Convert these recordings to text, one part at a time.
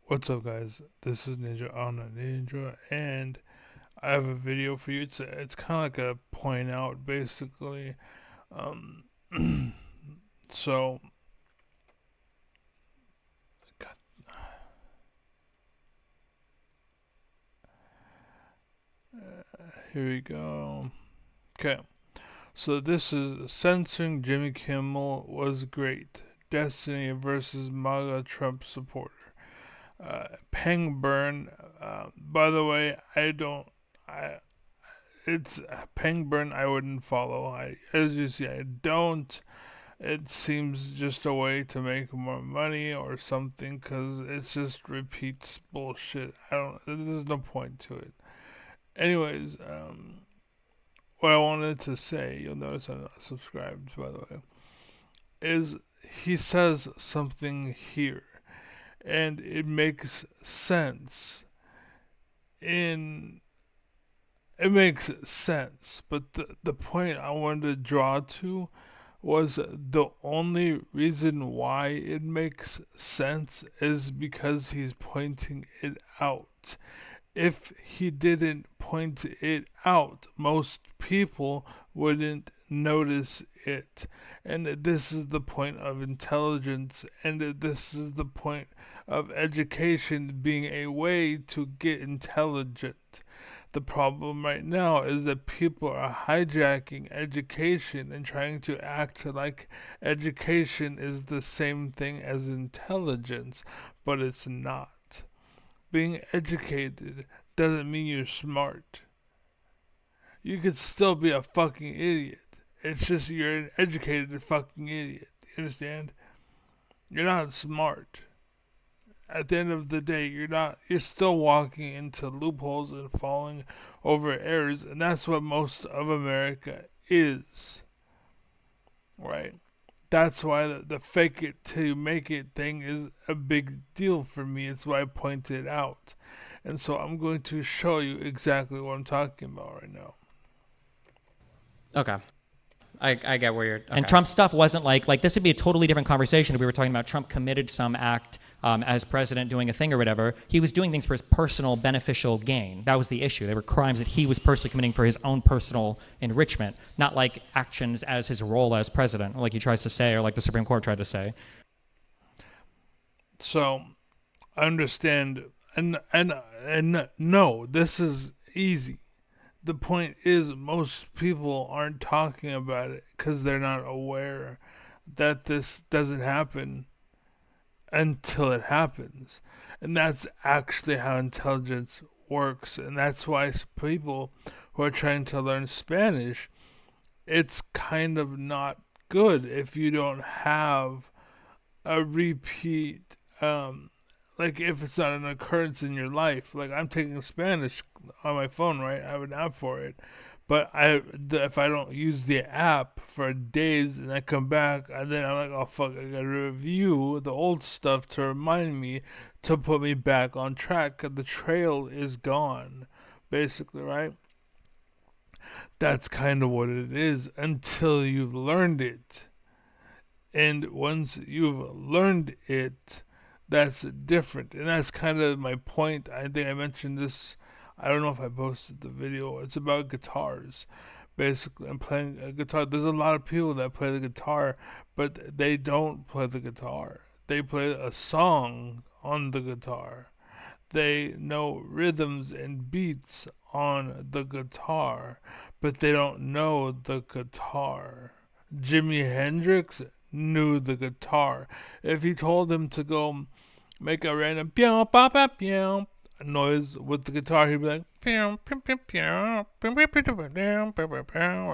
What's up, guys? This is Ninja on a Ninja, and I have a video for you. It's kind of like a point out, basically. Um, so, God, here we go. Okay, so this is censoring Jimmy Kimmel was great. Destiny versus MAGA Trump supporter. Pengburn. By the way, I don't. I it's Pengburn. I wouldn't follow. As you see, I don't. It seems just a way to make more money or something because it just repeats bullshit. I don't. There's no point to it. Anyways, what I wanted to say, you'll notice I'm not subscribed, by the way, is he says something here, and it makes sense. In it makes sense, but the point I wanted to draw to was the only reason why it makes sense is because he's pointing it out. If he didn't point it out, most people wouldn't notice it. And this is the point of intelligence, and this is the point of education being a way to get intelligent. The problem right now is that people are hijacking education and trying to act like education is the same thing as intelligence, but it's not. Being educated doesn't mean you're smart. You could still be a fucking idiot. It's just you're an educated fucking idiot. You understand? You're not smart. At the end of the day, you're still walking into loopholes and falling over errors, and that's what most of America is, right? That's why the fake it till you make it thing is a big deal for me. It's why I pointed out. And so I'm going to show you exactly what I'm talking about right now. Okay. I get where you're. Okay. And Trump stuff wasn't like this would be a totally different conversation if we were talking about Trump committed some act as president doing a thing or whatever. He was doing things for his personal beneficial gain. That was the issue. They were crimes that he was personally committing for his own personal enrichment, not like actions as his role as president, like he tries to say or like the Supreme Court tried to say. So I understand, and no, this is easy. The point is, most people aren't talking about it because they're not aware that this doesn't happen until it happens. And that's actually how intelligence works. And that's why people who are trying to learn Spanish, it's kind of not good if you don't have a repeat, like if it's not an occurrence in your life. Like I'm taking Spanish on my phone, right? I have an app for it. But if I don't use the app for days and I come back and then I'm like, oh fuck, I gotta review the old stuff to remind me to put me back on track. The trail is gone, basically, right? That's kind of what it is until you've learned it. And once you've learned it, that's different. And that's kind of my point. I think I mentioned this. I don't know if I posted the video. It's about guitars. Basically, I'm playing a guitar. There's a lot of people that play the guitar, but they don't play the guitar. They play a song on the guitar. They know rhythms and beats on the guitar, but they don't know the guitar. Jimi Hendrix knew the guitar. If he told him to go make a random pew pop pop pew noise with the guitar, he'd be like pew pew pew pew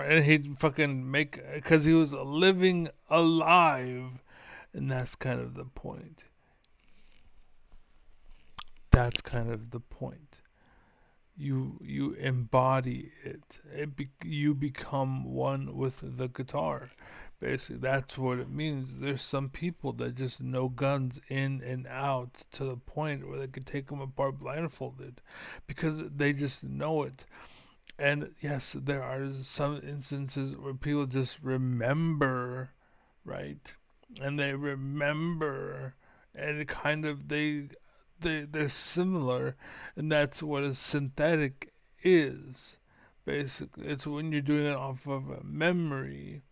and he'd fucking make because he was living alive, and that's kind of the point. That's kind of the point. You embody it. You become one with the guitar. Basically, that's what it means. There's some people that just know guns in and out to the point where they could take them apart blindfolded because they just know it. And yes, there are some instances where people just remember, right? And they remember, and it kind of they're similar, and that's what a synthetic is. Basically, it's when you're doing it off of a memory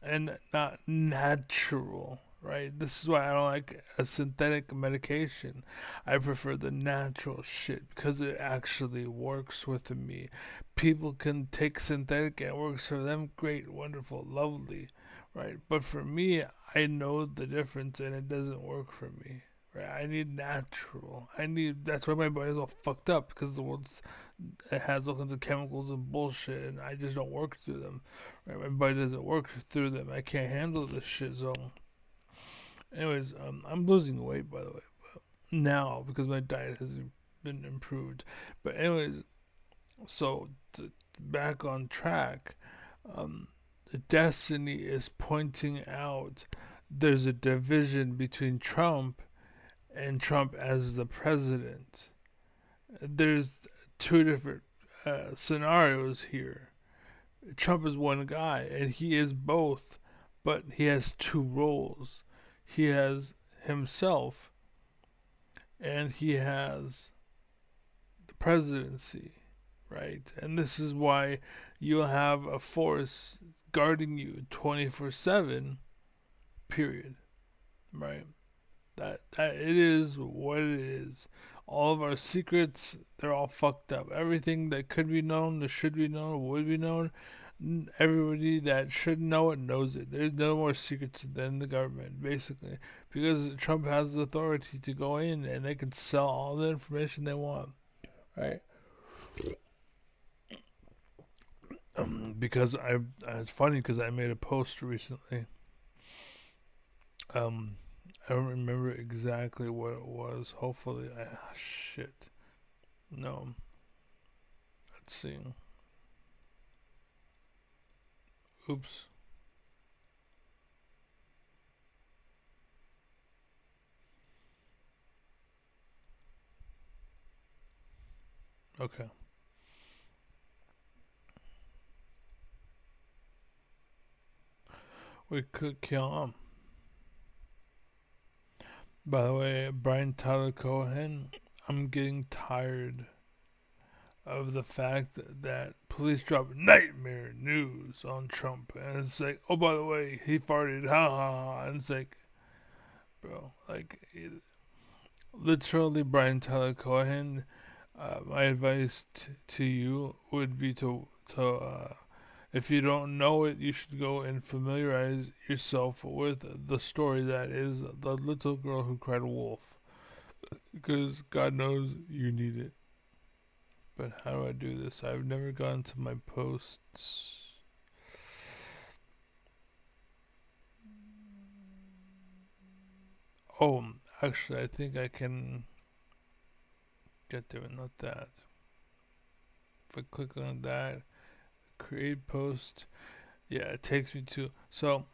and not natural, right? This is why I don't like a synthetic medication. I prefer the natural shit because it actually works with me. People can take synthetic and it works for them. Great, wonderful, lovely, right? But for me, I know the difference and it doesn't work for me. Right, I need natural. I need. That's why my body's all fucked up because the world's it has all kinds of chemicals and bullshit, and I just don't work through them. Right, my body doesn't work through them. I can't handle this shit. So, anyways, I'm losing weight by the way now because my diet has been improved. But anyways, so back on track. Um, Destiny is pointing out there's a division between Trump and Trump as the president. There's two different scenarios here. Trump is one guy, and he is both, but he has two roles. He has himself, and he has the presidency, right? And this is why you'll have a force guarding you 24/7, period, right? That it is what it is. All of our secrets, they're all fucked up. Everything that could be known, that should be known, would be known, everybody that should know it knows it. There's no more secrets than the government, basically, because Trump has the authority to go in and they can sell all the information they want, right? Because it's funny because I made a post recently. Um, I don't remember exactly what it was. Hopefully, shit. No, let's see. Oops. Okay. We could kill him. By the way, Brian Tyler Cohen, I'm getting tired of the fact that police drop nightmare news on Trump. And it's like, oh, by the way, he farted, ha ha ha. And it's like, bro, like, literally, Brian Tyler Cohen, my advice to you would be to if you don't know it, you should go and familiarize yourself with the story that is the little girl who cried wolf. Because God knows you need it. But how do I do this? I've never gone to my posts. Oh, actually, I think I can get there, not that. If I click on that, create post, yeah, it takes me to. So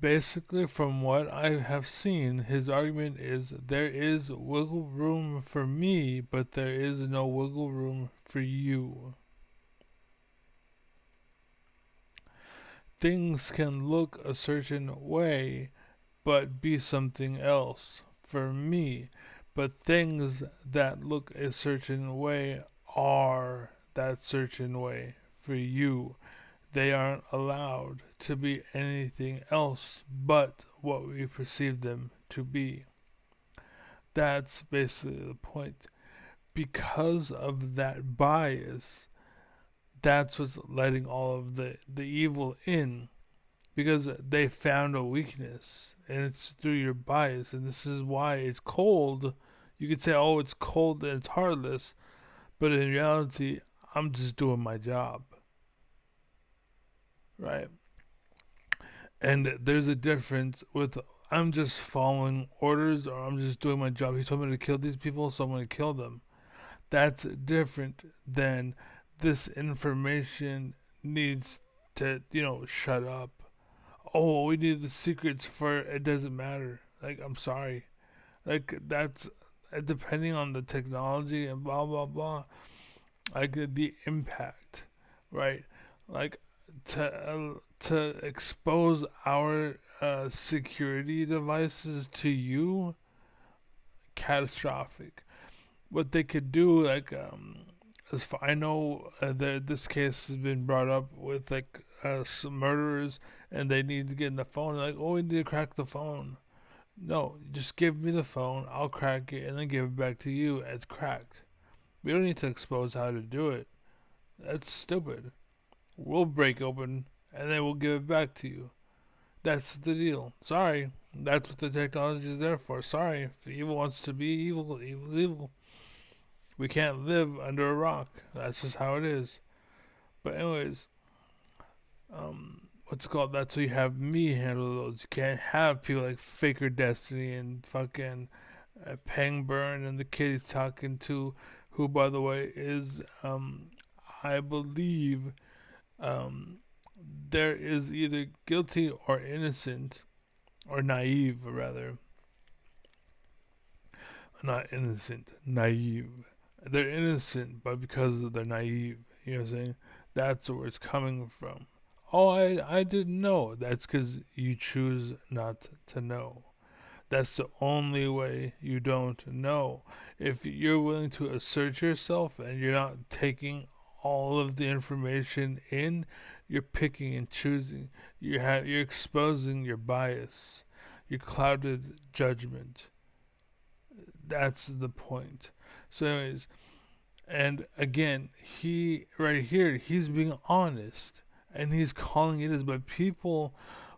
basically, from what I have seen, his argument is there is wiggle room for me, but there is no wiggle room for you. Things can look a certain way, but be something else for me. But things that look a certain way are that certain way for you. They aren't allowed to be anything else but what we perceive them to be. That's basically the point. Because of that bias, that's what's letting all of the evil in. Because they found a weakness, and it's through your bias. And this is why it's cold. You could say, oh, it's cold and it's heartless. But in reality, I'm just doing my job. Right? And there's a difference with I'm just following orders or I'm just doing my job. He told me to kill these people, so I'm going to kill them. That's different than this information needs to, shut up. Oh, we need the secrets for it doesn't matter. Like, I'm sorry. Like, that's depending on the technology and blah, blah, blah. Like, the impact, right? Like, to expose our security devices to you, catastrophic. what they could do, like, as far I know, this case has been brought up with like some murderers, and they need to get in the phone. They're like, oh, we need to crack the phone. No, just give me the phone. I'll crack it and then give it back to you as cracked. We don't need to expose how to do it. That's stupid. We'll break open and then we'll give it back to you. That's the deal. Sorry. That's what the technology is there for. Sorry. If evil wants to be evil, evil is evil. We can't live under a rock. That's just how it is. But anyways, what's it called? That's why you have me handle those. You can't have people like Faker Destiny and fucking Pangburn and the kid he's talking to, who by the way is, I believe, um, there is either guilty or innocent, or naive rather, not innocent, naive. They're innocent, but because they're naive, you know what I'm saying? That's where it's coming from. Oh, I didn't know. That's because you choose not to know. That's the only way you don't know. If you're willing to assert yourself and you're not taking all of the information in, you're picking and choosing. You're exposing your bias, your clouded judgment. That's the point. So, anyways, and again, he right here, he's being honest and he's calling it as, but people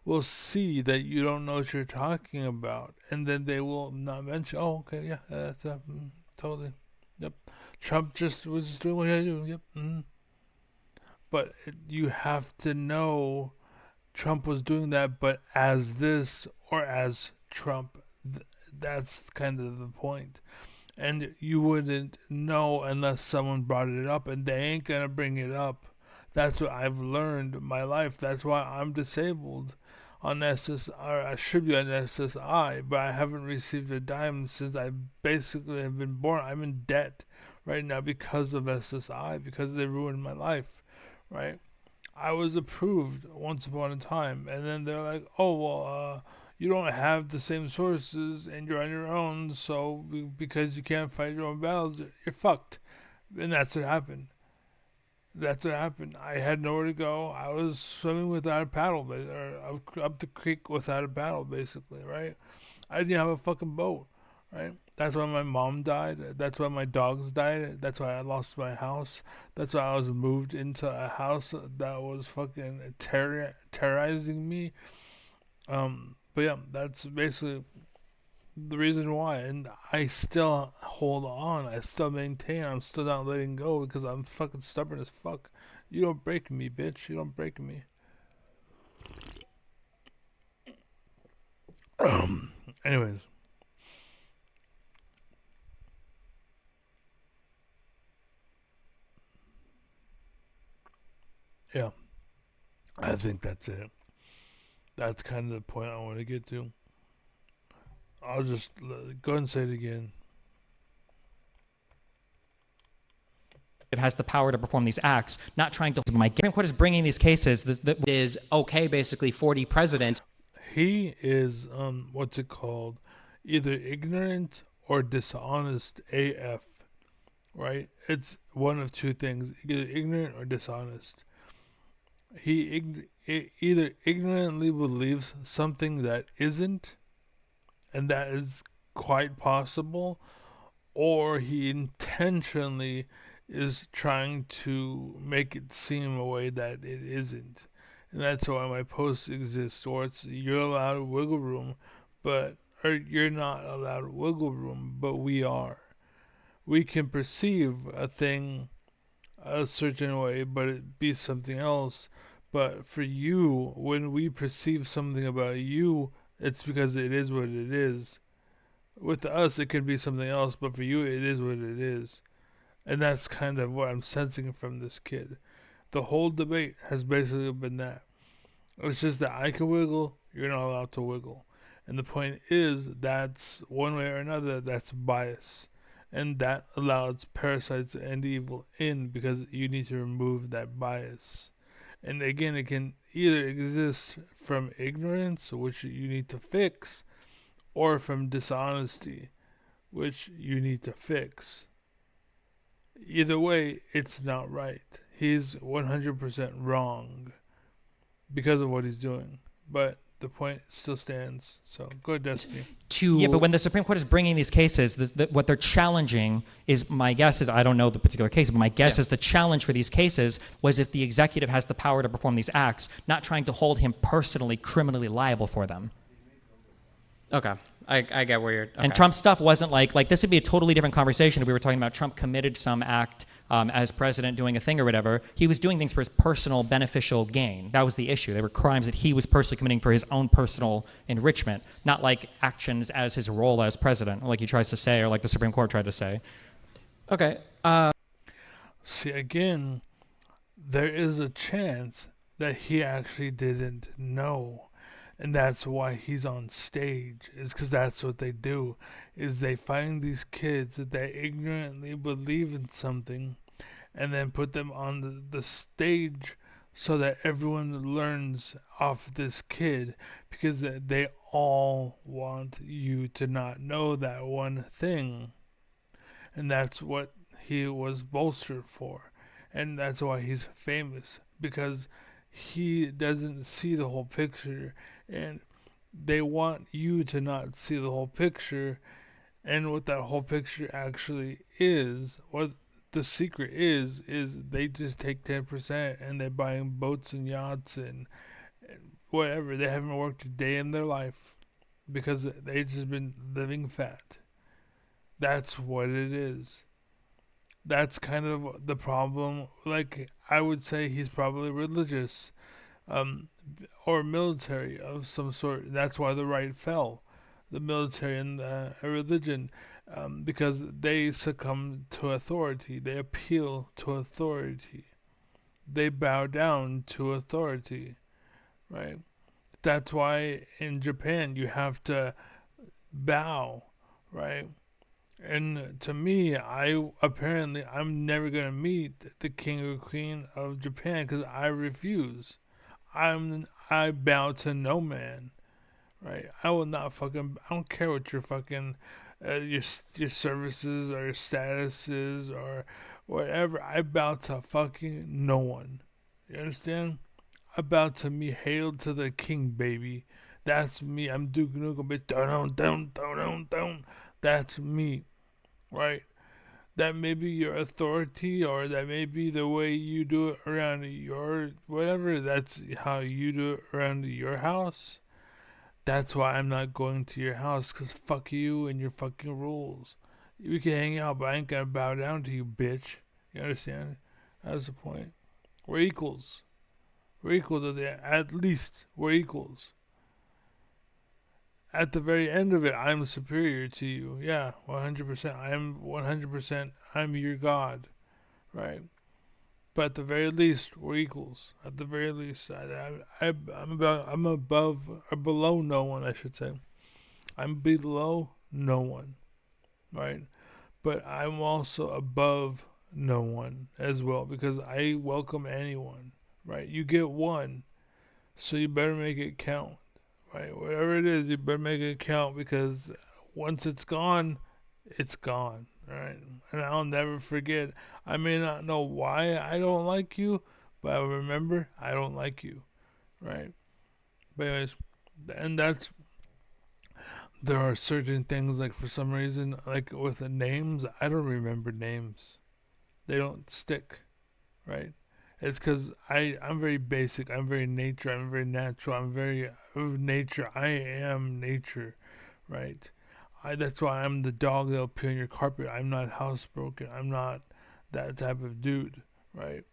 will see that you don't know what you're talking about, and then they will not mention. Oh, okay, yeah, that's totally. Yep, Trump just was just doing what he had to do. Yep. But you have to know Trump was doing that, but as this or as Trump. That's kind of the point. And you wouldn't know unless someone brought it up, and they ain't gonna bring it up. That's what I've learned in my life. That's why I'm disabled on SSI, or I should be on SSI, but I haven't received a dime since I basically have been born. I'm in debt right now because of SSI, because they ruined my life, right? I was approved once upon a time, and then they're like, "Oh well, you don't have the same sources, and you're on your own. So because you can't fight your own battles, you're fucked." And that's what happened. That's what happened. I had nowhere to go. I was swimming without a paddle, or up the creek without a paddle, basically, right? I didn't have a fucking boat, right? That's why my mom died. That's why my dogs died. That's why I lost my house. That's why I was moved into a house that was fucking terrorizing me. But yeah, that's basically the reason why. And I still hold on. I still maintain. I'm still not letting go because I'm fucking stubborn as fuck. You don't break me, bitch. You don't break me. Anyways, yeah, I think that's it. That's kind of the point I want to get to. I'll just go ahead and say it again. It has the power to perform these acts, not trying to. My Supreme Court is bringing these cases that is okay, basically, for the president. He is, what's it called? Either ignorant or dishonest AF, right? It's one of two things, either ignorant or dishonest. Either ignorantly believes something that isn't, and that is quite possible, or he intentionally is trying to make it seem a way that it isn't. And that's why my posts exist, or it's you're allowed wiggle room, but or you're not allowed wiggle room, but we are. We can perceive a thing a certain way, but it be something else. But for you, when we perceive something about you, it's because it is what it is. With us, it could be something else, but for you, it is what it is. And that's kind of what I'm sensing from this kid. The whole debate has basically been that. It's just that I can wiggle, you're not allowed to wiggle. And the point is, that's one way or another, that's bias. And that allows parasites and evil in because you need to remove that bias. And again, it can either exist from ignorance, which you need to fix, or from dishonesty, which you need to fix. Either way, it's not right. He's 100% wrong because of what he's doing. But the point still stands. So go ahead, Destiny. Yeah, but when the Supreme Court is bringing these cases, what they're challenging is, my guess is, I don't know the particular case, but my guess is the challenge for these cases was if the executive has the power to perform these acts, not trying to hold him personally criminally liable for them. Okay. I get where you're. Okay. And Trump stuff wasn't like this would be a totally different conversation if we were talking about Trump committed some act as president doing a thing or whatever. He was doing things for his personal beneficial gain. That was the issue. They were crimes that he was personally committing for his own personal enrichment, not like actions as his role as president, like he tries to say or like the Supreme Court tried to say. Okay. See, again, there is a chance that he actually didn't know, and that's why he's on stage, is because that's what they do, is they find these kids that they ignorantly believe in something and then put them on the stage so that everyone learns off this kid, because they all want you to not know that one thing, and that's what he was bolstered for, and that's why he's famous, because he doesn't see the whole picture, and they want you to not see the whole picture, and what that whole picture actually is, what the secret is they just take 10% and they're buying boats and yachts and whatever. They haven't worked a day in their life because they've just been living fat. That's what it is. That's kind of the problem. Like, I would say he's probably religious, um, or military of some sort. That's why the right fell, the military and a religion, because they succumb to authority. They appeal to authority. They bow down to authority, right? That's why in Japan you have to bow, right? And to me, I'm never gonna meet the king or queen of Japan because I refuse. I bow to no man, right? I will not fucking. I don't care what your fucking your services or your status is or whatever. I bow to fucking no one. You understand? I bow to me. Hail to the king, baby. That's me. I'm Duke Nukem, bitch. Don't. That's me, right? That may be your authority, or that may be the way you do it around your whatever. That's how you do it around your house. That's why I'm not going to your house, cause fuck you and your fucking rules. We can hang out, but I ain't gonna bow down to you, bitch. You understand? That's the point. We're equals. We're equals at least. We're equals. At the very end of it, I'm superior to you. Yeah, 100%. I'm 100%. I'm your god, right? But at the very least, we're equals. At the very least, I'm above or below no one, I should say. I'm below no one, right? But I'm also above no one as well because I welcome anyone, right? You get one, so you better make it count, right? Whatever it is, you better make it count because once it's gone, right? And I'll never forget. I may not know why I don't like you, but I remember I don't like you, right? But anyways, and that's there are certain things like for some reason like with the names I don't remember names. They don't stick, right? It's because I'm very basic. I'm very nature. I'm very natural. I'm very of nature. I am nature, right? That's why I'm the dog that'll pee on your carpet. I'm not housebroken. I'm not that type of dude, right?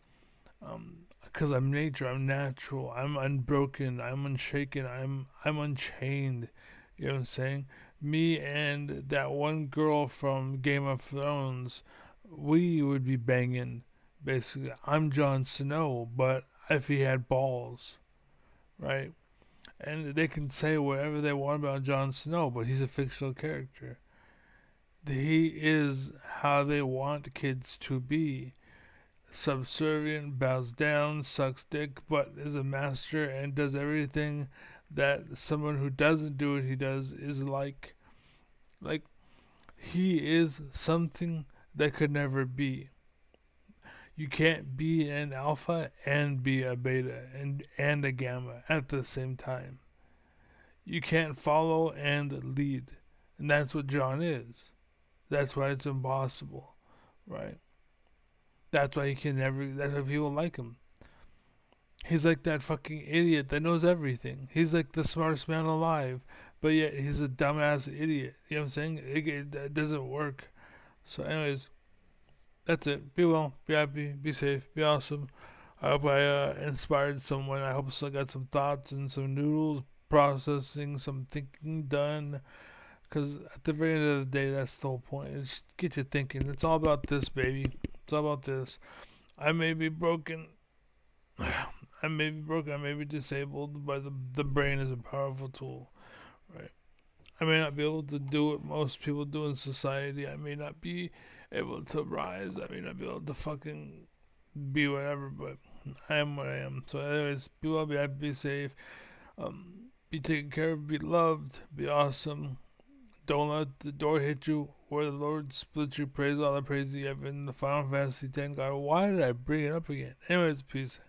Because I'm nature. I'm natural. I'm unbroken. I'm unshaken. I'm unchained. You know what I'm saying? Me and that one girl from Game of Thrones, we would be banging. Basically, I'm Jon Snow, but if he had balls, right? And they can say whatever they want about Jon Snow, but he's a fictional character. He is how they want kids to be. Subservient, bows down, sucks dick, but is a master and does everything that someone who doesn't do what he does is like. Like, he is something that could never be. You can't be an alpha and be a beta and a gamma at the same time. You can't follow and lead. And that's what John is. That's why it's impossible, right? That's why he can never. That's why people like him. He's like that fucking idiot that knows everything. He's like the smartest man alive, but yet he's a dumbass idiot. You know what I'm saying? It doesn't work. So, anyways, that's it. Be well, be happy, be safe, be awesome. I hope I inspired someone. I hope I got some thoughts and some noodles processing, some thinking done. Because at the very end of the day, that's the whole point. Is get you thinking. It's all about this, baby. It's all about this. I may be broken. I may be broken. I may be disabled, but the brain is a powerful tool, right? I may not be able to do what most people do in society. I may not be able to rise. I may not be able to fucking be whatever, but I am what I am. So, anyways, be well, be happy, be safe, be taken care of, be loved, be awesome. Don't let the door hit you where the Lord split you. Praise all the praise you have in the Final Fantasy X. God, why did I bring it up again? Anyways, peace.